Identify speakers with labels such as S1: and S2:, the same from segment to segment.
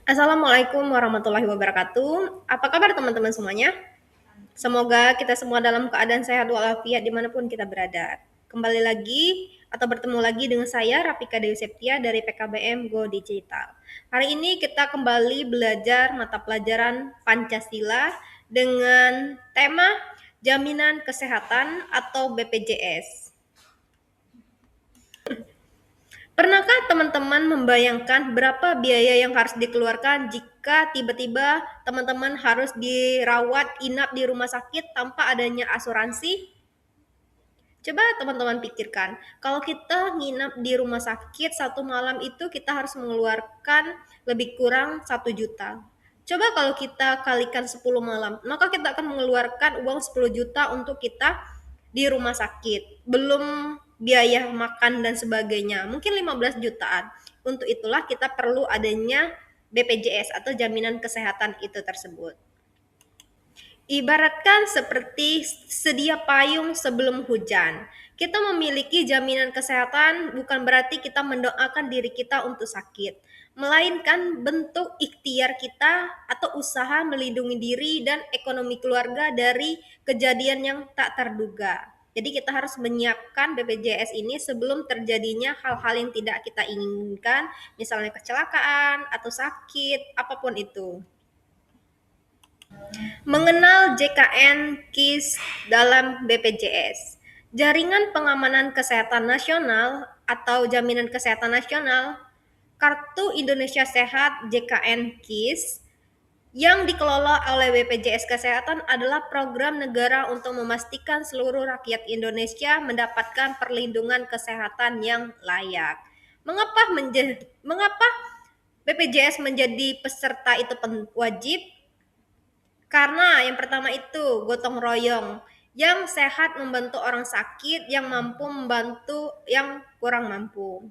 S1: Assalamualaikum warahmatullahi wabarakatuh. Apa kabar teman-teman semuanya? Semoga kita semua dalam keadaan sehat walafiat dimanapun kita berada. Kembali lagi atau bertemu lagi dengan saya Rafika Dewi Septia dari PKBM Go Digital. Hari ini kita kembali belajar mata pelajaran Pancasila dengan tema Jaminan Kesehatan atau BPJS. Pernahkah teman-teman membayangkan berapa biaya yang harus dikeluarkan jika tiba-tiba teman-teman harus dirawat inap di rumah sakit tanpa adanya asuransi? Coba teman-teman pikirkan, kalau kita nginap di rumah sakit satu malam itu kita harus mengeluarkan lebih kurang 1 juta. Coba kalau kita kalikan 10 malam, maka kita akan mengeluarkan uang 10 juta untuk kita di rumah sakit. Belum biaya makan dan sebagainya, mungkin 15 jutaan. Untuk itulah kita perlu adanya BPJS atau jaminan kesehatan itu tersebut. Ibaratkan seperti sedia payung sebelum hujan. Kita memiliki jaminan kesehatan bukan berarti kita mendoakan diri kita untuk sakit, melainkan bentuk ikhtiar kita atau usaha melindungi diri dan ekonomi keluarga dari kejadian yang tak terduga. Jadi kita harus menyiapkan BPJS ini sebelum terjadinya hal-hal yang tidak kita inginkan, misalnya kecelakaan atau sakit, apapun itu. Mengenal JKN KIS dalam BPJS. Jaringan Pengamanan Kesehatan Nasional atau Jaminan Kesehatan Nasional, Kartu Indonesia Sehat JKN KIS yang dikelola oleh BPJS Kesehatan adalah program negara untuk memastikan seluruh rakyat Indonesia mendapatkan perlindungan kesehatan yang layak. Mengapa BPJS menjadi peserta itu wajib? Karena yang pertama itu gotong royong, yang sehat membantu orang sakit, yang mampu membantu yang kurang mampu.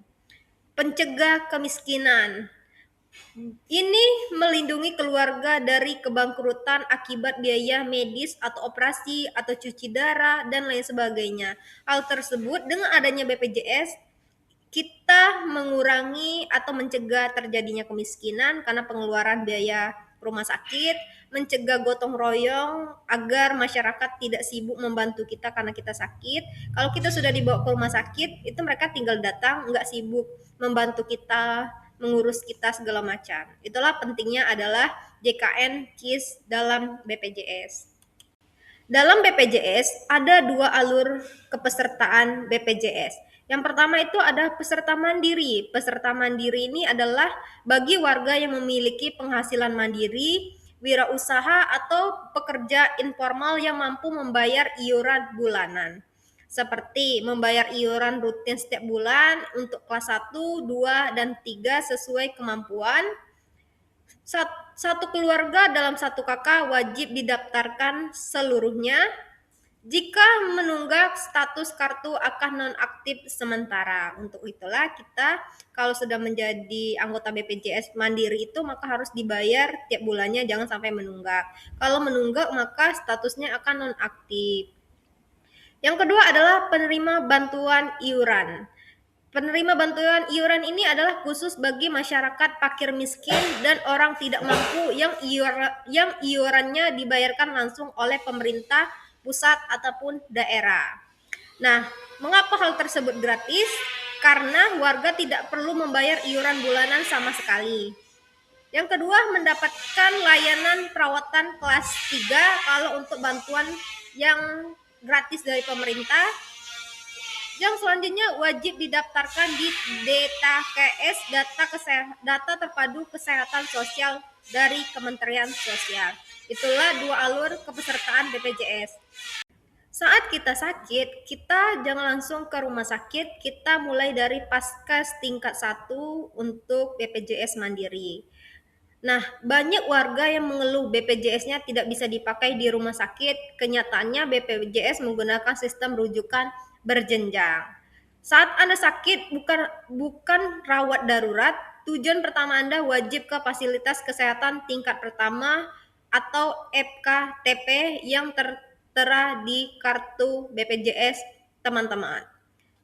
S1: Pencegah kemiskinan. Ini melindungi keluarga dari kebangkrutan akibat biaya medis atau operasi atau cuci darah dan lain sebagainya. Hal tersebut dengan adanya BPJS kita mengurangi atau mencegah terjadinya kemiskinan karena pengeluaran biaya rumah sakit, mencegah gotong royong agar masyarakat tidak sibuk membantu kita karena kita sakit. Kalau kita sudah dibawa ke rumah sakit, itu mereka tinggal datang, nggak sibuk membantu kita, mengurus kita segala macam. Itulah pentingnya adalah JKN KIS dalam BPJS. Dalam BPJS ada 2 alur kepesertaan BPJS. Yang pertama itu ada peserta mandiri. Peserta mandiri ini adalah bagi warga yang memiliki penghasilan mandiri, wirausaha atau pekerja informal yang mampu membayar iuran bulanan. Seperti membayar iuran rutin setiap bulan untuk kelas 1, 2, dan 3 sesuai kemampuan. Satu keluarga dalam satu kakak wajib didaftarkan seluruhnya. Jika menunggak, status kartu akan nonaktif sementara. Untuk itulah kita kalau sudah menjadi anggota BPJS Mandiri itu maka harus dibayar tiap bulannya, jangan sampai menunggak. Kalau menunggak maka statusnya akan nonaktif. Yang kedua adalah penerima bantuan iuran. Penerima bantuan iuran ini adalah khusus bagi masyarakat fakir miskin dan orang tidak mampu yang iurannya dibayarkan langsung oleh pemerintah pusat ataupun daerah. Nah, mengapa hal tersebut gratis? Karena warga tidak perlu membayar iuran bulanan sama sekali. Yang kedua, mendapatkan layanan perawatan kelas 3 kalau untuk bantuan yang gratis dari pemerintah. Yang selanjutnya wajib didaftarkan di DTKS data terpadu kesehatan sosial dari Kementerian Sosial. Itulah 2 alur kepesertaan BPJS. Saat kita sakit, kita jangan langsung ke rumah sakit, kita mulai dari Paskes tingkat 1 untuk BPJS Mandiri. Nah, banyak warga yang mengeluh BPJS-nya tidak bisa dipakai di rumah sakit. Kenyataannya BPJS menggunakan sistem rujukan berjenjang. Saat Anda sakit bukan rawat darurat, tujuan pertama Anda wajib ke fasilitas kesehatan tingkat pertama atau FKTP yang tertera di kartu BPJS teman-teman.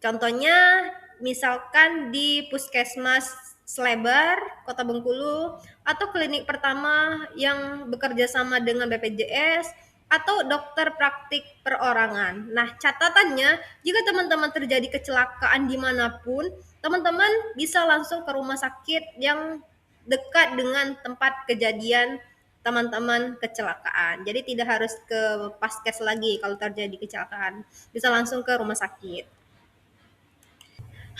S1: Contohnya misalkan di puskesmas Slebar, Kota Bengkulu, atau klinik pertama yang bekerja sama dengan BPJS, atau dokter praktik perorangan. Nah, catatannya, jika teman-teman terjadi kecelakaan dimanapun, teman-teman bisa langsung ke rumah sakit yang dekat dengan tempat kejadian teman-teman kecelakaan. Jadi tidak harus ke paskes lagi kalau terjadi kecelakaan. Bisa langsung ke rumah sakit.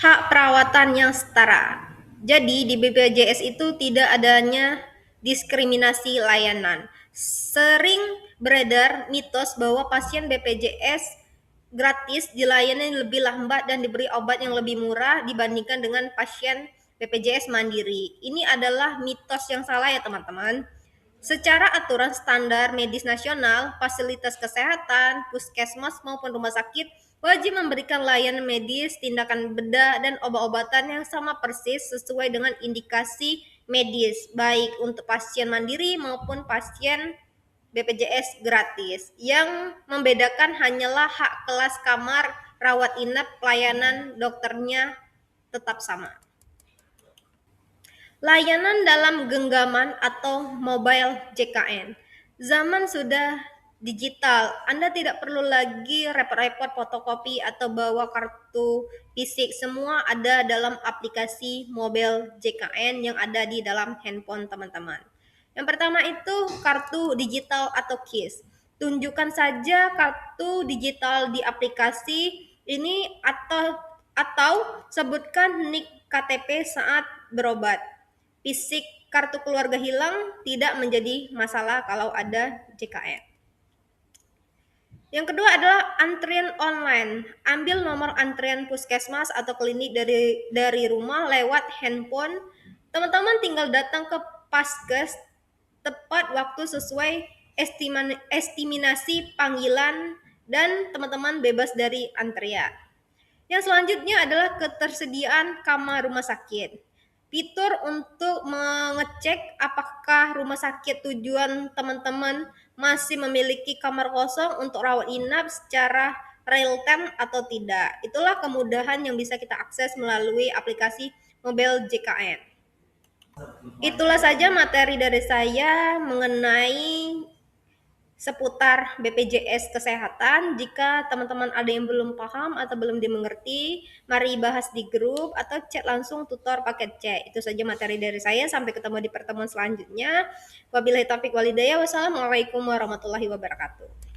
S1: Hak perawatan yang setara. Jadi di BPJS itu tidak adanya diskriminasi layanan. Sering beredar mitos bahwa pasien BPJS gratis dilayani lebih lambat dan diberi obat yang lebih murah dibandingkan dengan pasien BPJS mandiri. Ini adalah mitos yang salah ya teman-teman. Secara aturan standar medis nasional, fasilitas kesehatan, puskesmas maupun rumah sakit wajib memberikan layanan medis, tindakan bedah, dan obat-obatan yang sama persis sesuai dengan indikasi medis, baik untuk pasien mandiri maupun pasien BPJS gratis. Yang membedakan hanyalah hak kelas kamar, rawat inap, pelayanan dokternya tetap sama. Layanan dalam genggaman atau mobile JKN. Zaman sudah digital, Anda tidak perlu lagi repot-repot fotokopi atau bawa kartu fisik. Semua ada dalam aplikasi mobile JKN yang ada di dalam handphone teman-teman. Yang pertama itu kartu digital atau KIS. Tunjukkan saja kartu digital di aplikasi ini atau sebutkan NIK KTP saat berobat. Fisik kartu keluarga hilang tidak menjadi masalah kalau ada JKN. Yang kedua adalah antrian online. Ambil nomor antrian puskesmas atau klinik dari rumah lewat handphone. Teman-teman tinggal datang ke paskes tepat waktu sesuai estimasi panggilan dan teman-teman bebas dari antrian. Yang selanjutnya adalah ketersediaan kamar rumah sakit. Fitur untuk mengecek apakah rumah sakit tujuan teman-teman masih memiliki kamar kosong untuk rawat inap secara real time atau tidak. Itulah kemudahan yang bisa kita akses melalui aplikasi mobile JKN. Itulah saja materi dari saya mengenai seputar BPJS Kesehatan. Jika teman-teman ada yang belum paham atau belum dimengerti, mari bahas di grup atau chat langsung tutor paket chat. Itu saja materi dari saya. Sampai ketemu di pertemuan selanjutnya. Wabillahi taufiq walhidayah. Wassalamualaikum warahmatullahi wabarakatuh.